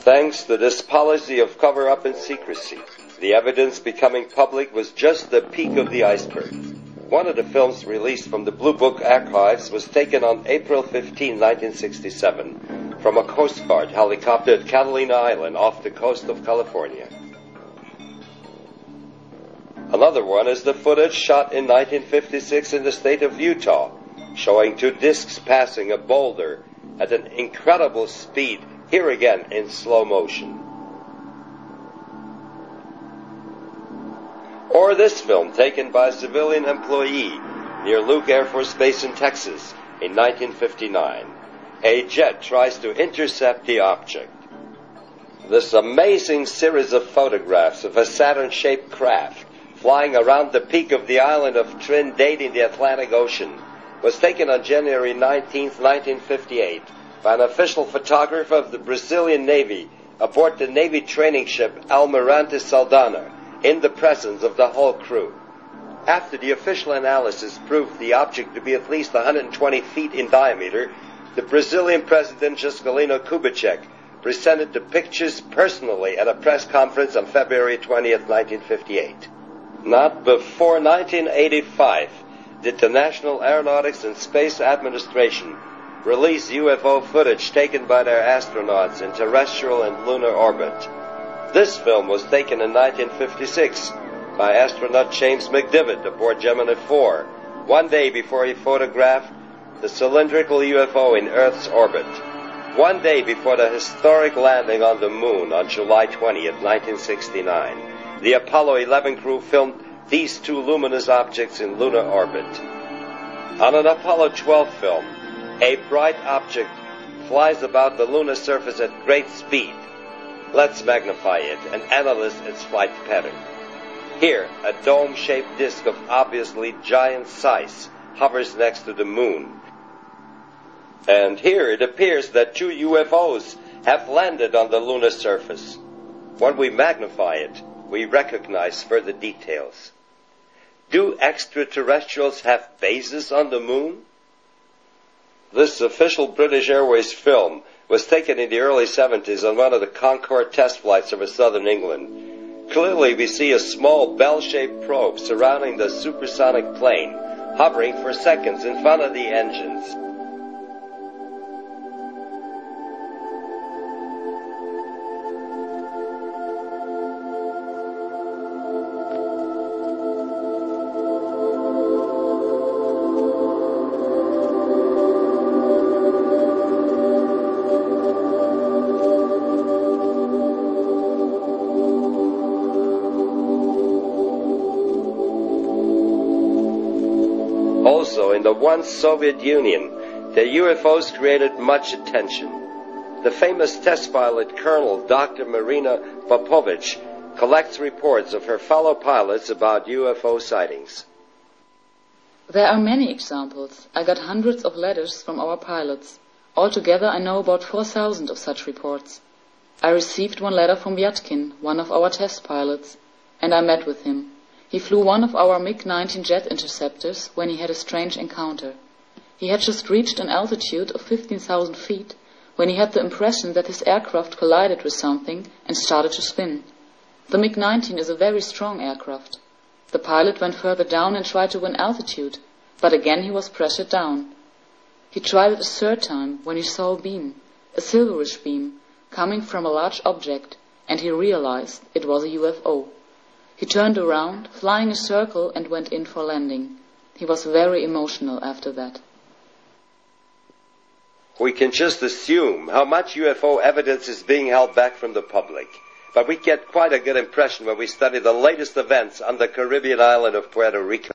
Thanks to this policy of cover-up and secrecy, the evidence becoming public was just the peak of the iceberg. One of the films released from the Blue Book archives was taken on April 15, 1967, from a Coast Guard helicopter at Catalina Island off the coast of California. Another one is the footage shot in 1956 in the state of Utah, showing two discs passing a boulder at an incredible speed, here again in slow motion. Or this film taken by a civilian employee near Luke Air Force Base in Texas in 1959. A jet tries to intercept the object. This amazing series of photographs of a Saturn-shaped craft flying around the peak of the island of Trinidad in the Atlantic Ocean was taken on January 19, 1958 by an official photographer of the Brazilian Navy aboard the Navy training ship Almirante Saldanha in the presence of the whole crew. After the official analysis proved the object to be at least 120 feet in diameter, the Brazilian President Juscelino Kubitschek presented the pictures personally at a press conference on February 20th, 1958. Not before 1985 did the National Aeronautics and Space Administration release UFO footage taken by their astronauts in terrestrial and lunar orbit. This film was taken in 1956 by astronaut James McDivitt aboard Gemini 4, one day before he photographed the cylindrical UFO in Earth's orbit, one day before the historic landing on the moon on July 20th, 1969. The Apollo 11 crew filmed these two luminous objects in lunar orbit. On an Apollo 12 film, a bright object flies about the lunar surface at great speed. Let's magnify it and analyze its flight pattern. Here, a dome-shaped disk of obviously giant size hovers next to the moon. And here it appears that two UFOs have landed on the lunar surface. When we magnify it, we recognize further details. Do extraterrestrials have bases on the moon? This official British Airways film was taken in the early 70s on one of the Concorde test flights over southern England. Clearly we see a small bell-shaped probe surrounding the supersonic plane, hovering for seconds in front of the engines. Also, in the once Soviet Union, the UFOs created much attention. The famous test pilot Colonel Dr. Marina Popovich collects reports of her fellow pilots about UFO sightings. There are many examples. I got hundreds of letters from our pilots. Altogether, I know about 4,000 of such reports. I received one letter from Vyatkin, one of our test pilots, and I met with him. He flew one of our MiG-19 jet interceptors when he had a strange encounter. He had just reached an altitude of 15,000 feet when he had the impression that his aircraft collided with something and started to spin. The MiG-19 is a very strong aircraft. The pilot went further down and tried to win altitude, but again he was pressured down. He tried it a third time when he saw a beam, a silverish beam, coming from a large object, and he realized it was a UFO. He turned around, flying a circle, and went in for landing. He was very emotional after that. We can just assume how much UFO evidence is being held back from the public. But we get quite a good impression when we study the latest events on the Caribbean island of Puerto Rico.